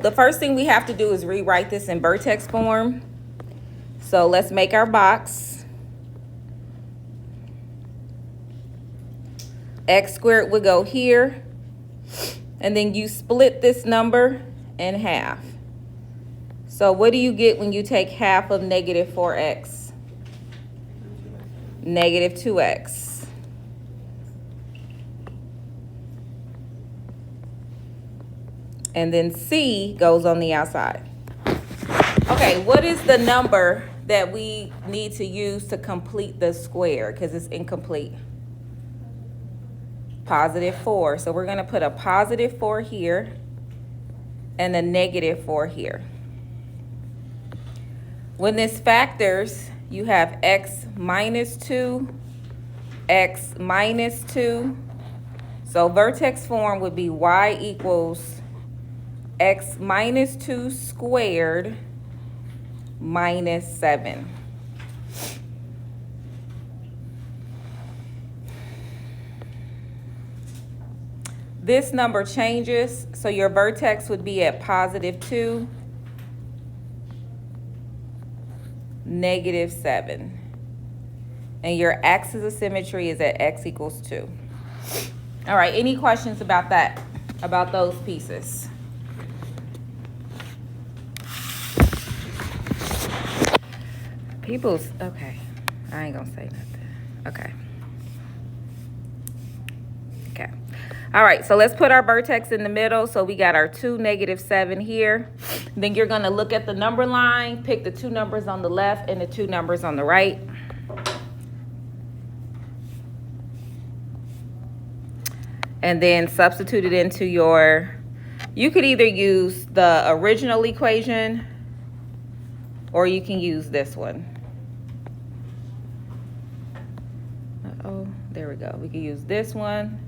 the first thing we have to do is rewrite this in vertex form. So let's make our box. X squared would go here. And then you split this number in half. So what do you get when you take half of negative 4x? Negative 2x. And then C goes on the outside. Okay, what is the number that we need to use to complete the square? Because it's incomplete. Positive 4. So we're going to put a positive 4 here and a negative 4 here. When this factors, you have x minus 2, x minus 2. So vertex form would be y equals x minus 2 squared minus 7. This number changes, so your vertex would be at positive 2, negative 7. And your axis of symmetry is at x equals 2. All right, any questions about that, about those pieces? Okay, I ain't gonna say nothing. Okay. All right, so let's put our vertex in the middle. So we got our 2, negative 7 here. Then you're gonna look at the number line, pick the 2 numbers on the left and the 2 numbers on the right. And then substitute it into you could either use the original equation or you can use this one. Uh-oh, there we go. We could use this one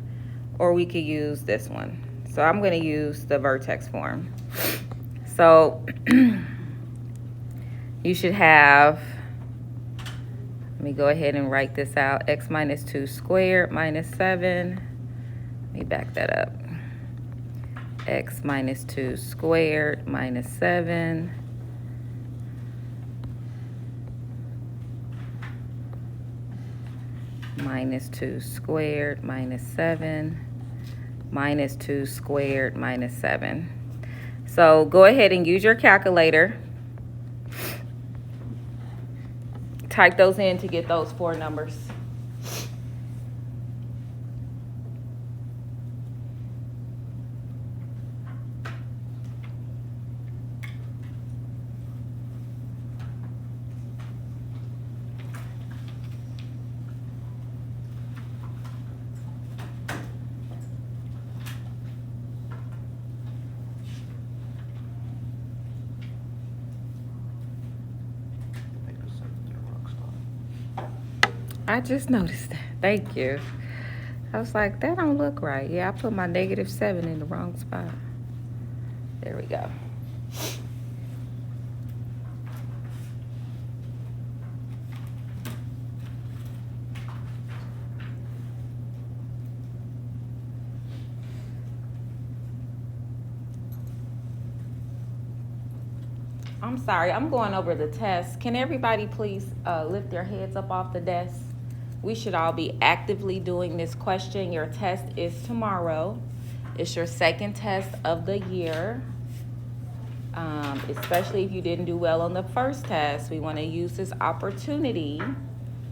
or we could use this one. So I'm going to use the vertex form. So you should have, let me go ahead and write this out. X minus 2 squared minus 7. Let me back that up. X minus 2 squared minus 7. Minus 2 squared minus 7. Minus 2 squared minus 7. So go ahead and use your calculator. Type those in to get those 4 numbers. I just noticed that. Thank you. I was like, that don't look right. Yeah, I put my negative 7 in the wrong spot. There we go. I'm sorry, I'm going over the test. Can everybody please lift their heads up off the desk? We should all be actively doing this question. Your test is tomorrow. It's your second test of the year. Especially if you didn't do well on the first test. We want to use this opportunity,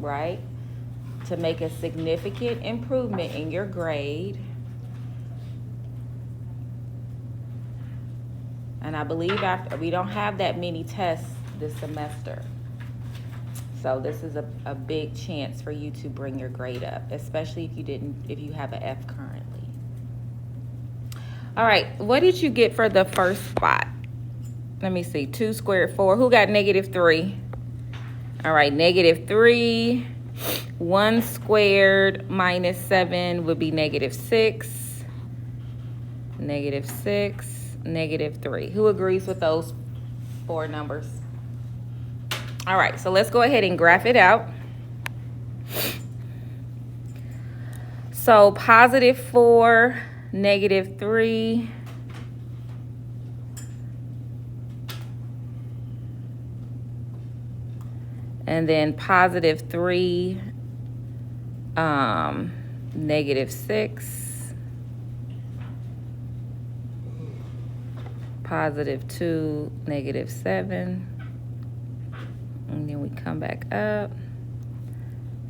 right, to make a significant improvement in your grade. And I believe we don't have that many tests this semester. So this is a big chance for you to bring your grade up, especially if you have an F currently. All right, what did you get for the first spot? Let me see, 2 squared 4. Who got negative 3? All right, negative 3. 1 squared minus 7 would be negative 6. Negative 6, negative 3. Who agrees with those 4 numbers? All right, so let's go ahead and graph it out. So positive 4, negative 3, And then positive 3, negative 6, positive 2, negative 7, and then we come back up.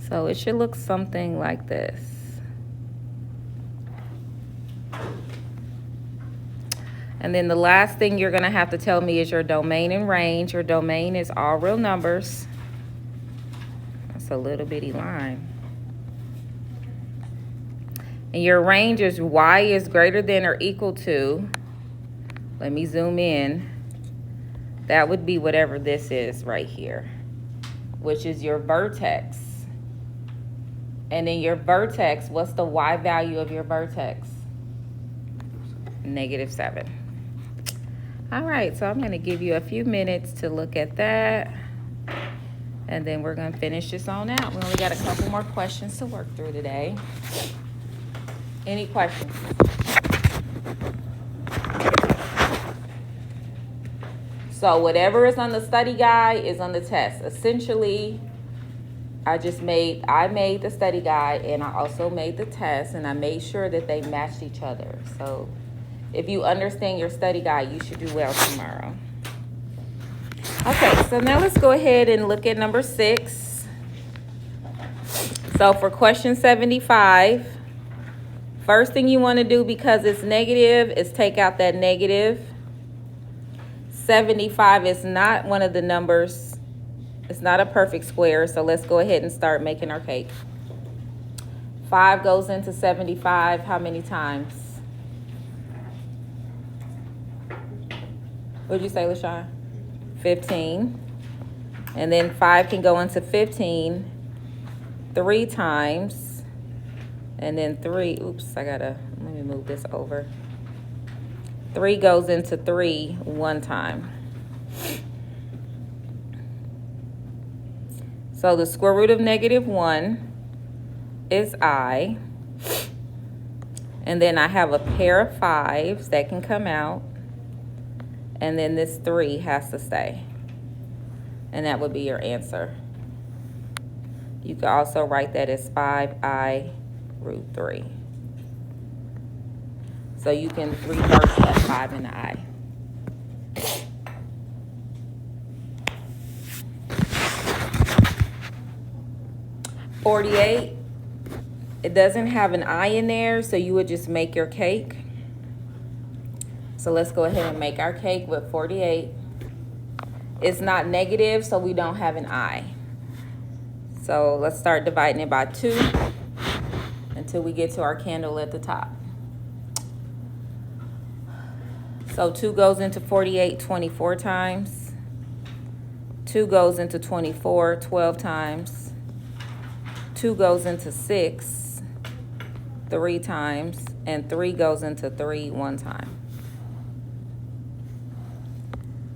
So it should look something like this. And then the last thing you're gonna have to tell me is your domain and range. Your domain is all real numbers. That's a little bitty line. And your range is y is greater than or equal to, let me zoom in. That would be whatever this is right here, which is your vertex. And in your vertex, what's the y value of your vertex? Negative 7. All right, so I'm gonna give you a few minutes to look at that. And then we're gonna finish this on out. We only got a couple more questions to work through today. Any questions? So whatever is on the study guide is on the test. Essentially, I made the study guide and I also made the test, and I made sure that they matched each other. So if you understand your study guide, you should do well tomorrow. Okay, so now let's go ahead and look at number 6. So for question 75, first thing you want to do, because it's negative, is take out that negative. 75 is not one of the numbers. It's not a perfect square, so let's go ahead and start making our cake. 5 goes into 75 how many times? What'd you say, LaShawn? 15. And then 5 can go into 15 3 times. And then 3, oops, let me move this over. 3 goes into 3 1 time. So the square root of negative 1 is I. And then I have a pair of 5s that can come out. And then this 3 has to stay. And that would be your answer. You could also write that as 5I root 3. So you can reverse that 5 and the I. $48, it doesn't have an I in there, so you would just make your cake. So let's go ahead and make our cake with 48. It's not negative, so we don't have an I. So let's start dividing it by 2 until we get to our candle at the top. So 2 goes into 48 24 times. 2 goes into 24 12 times. 2 goes into 6 3 times. And 3 goes into 3 1 time.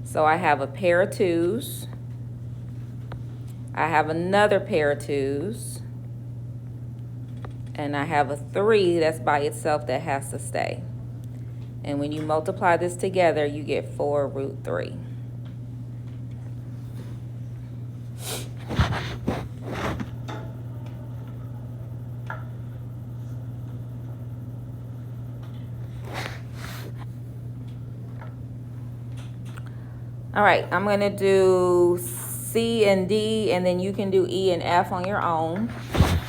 So I have a pair of 2s. I have another pair of 2s. And I have a 3 that's by itself that has to stay. And when you multiply this together, you get 4 root 3. All right, I'm going to do C and D, and then you can do E and F on your own.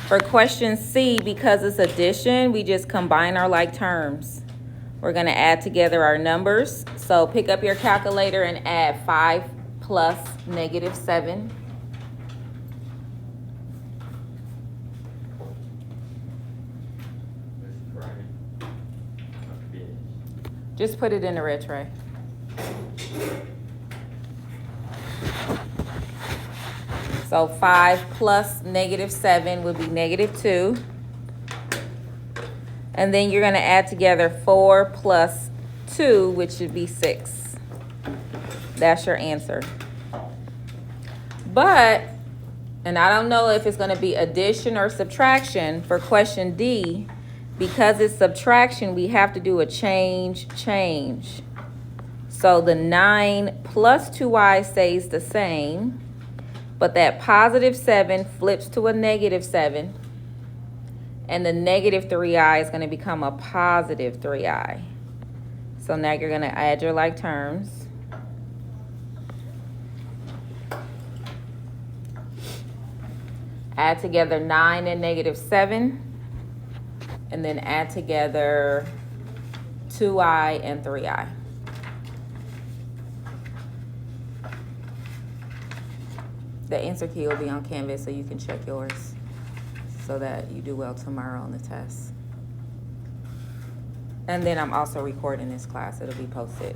For question C, because it's addition, we just combine our like terms. We're going to add together our numbers. So pick up your calculator and add 5 plus negative 7. Just put it in the red tray. So 5 plus negative 7 would be negative 2. And then you're going to add together 4 plus 2, which should be 6. That's your answer. But, and I don't know if it's going to be addition or subtraction for question D. Because it's subtraction, we have to do a change. So the 9 plus 2y stays the same. But that positive 7 flips to a negative 7. And the negative 3i is going to become a positive 3i. So now you're going to add your like terms. Add together 9 and negative 7. And then add together 2i and 3i. The answer key will be on Canvas so you can check yours so that you do well tomorrow on the test. And then I'm also recording this class. It'll be posted.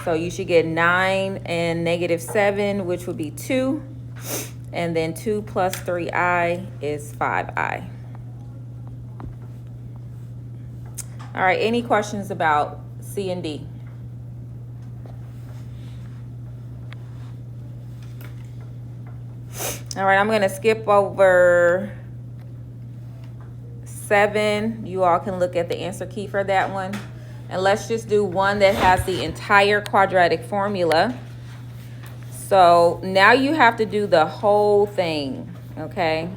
So you should get 9 and negative 7, which would be 2. And then 2 plus 3i is 5i. All right, any questions about C and D? All right, I'm going to skip over 7. You all can look at the answer key for that one. And let's just do one that has the entire quadratic formula. So now you have to do the whole thing, okay?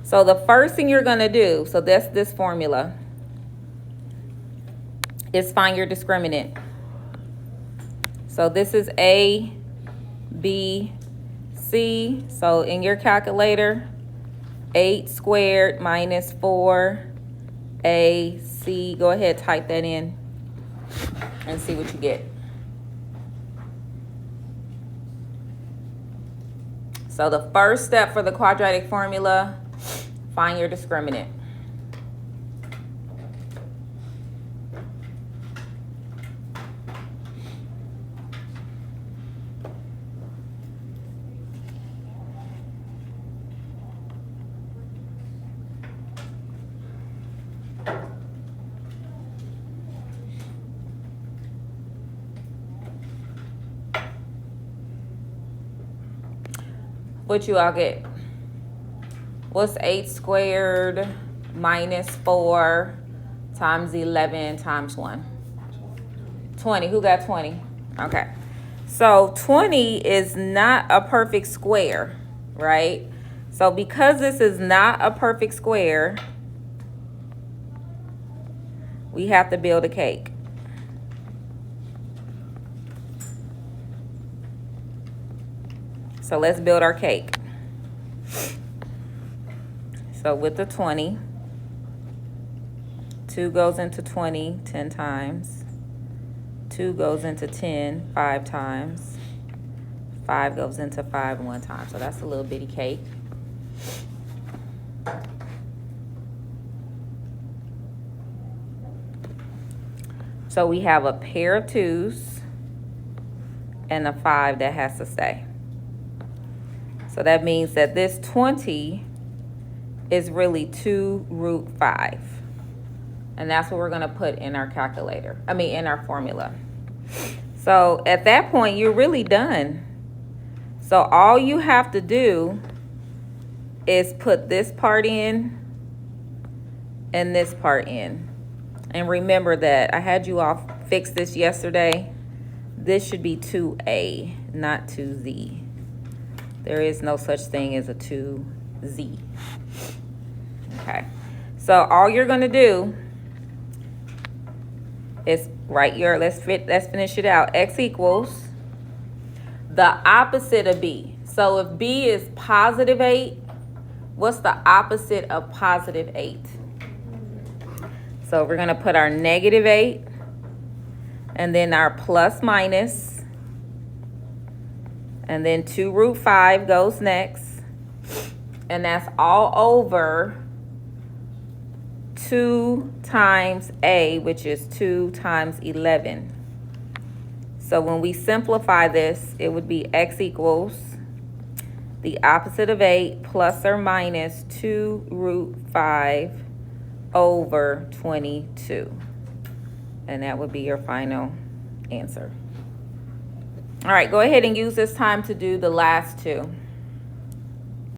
So the first thing you're going to do, so that's this formula, is find your discriminant. So this is A, B, C. So in your calculator, 8 squared minus 4AC. Go ahead, type that in and see what you get. So the first step for the quadratic formula, find your discriminant. What you all get? What's 8 squared minus 4 times 11 times 1? 20. Who got 20? Okay. So 20 is not a perfect square, right? So because this is not a perfect square, we have to build a cake. So let's build our cake. So with the 20, 2 goes into 20 10 times. 2 goes into 10 5 times. 5 goes into 5 1 time. So that's a little bitty cake. So we have a pair of 2s and a 5 that has to stay. So that means that this 20 is really 2 root 5. And that's what we're going to put in our calculator. In our formula. So at that point, you're really done. So all you have to do is put this part in and this part in. And remember that I had you all fix this yesterday. This should be 2A, not 2Z. There is no such thing as a 2Z. Okay. So all you're going to do is write your, let's finish it out. X equals the opposite of B. So if B is positive 8, what's the opposite of positive 8? So we're going to put our negative 8 and then our plus minus. And then 2 root 5 goes next. And that's all over 2 times A, which is 2 times 11. So when we simplify this, it would be X equals the opposite of 8 plus or minus 2 root 5 over 22. And that would be your final answer. All right, go ahead and use this time to do the last two.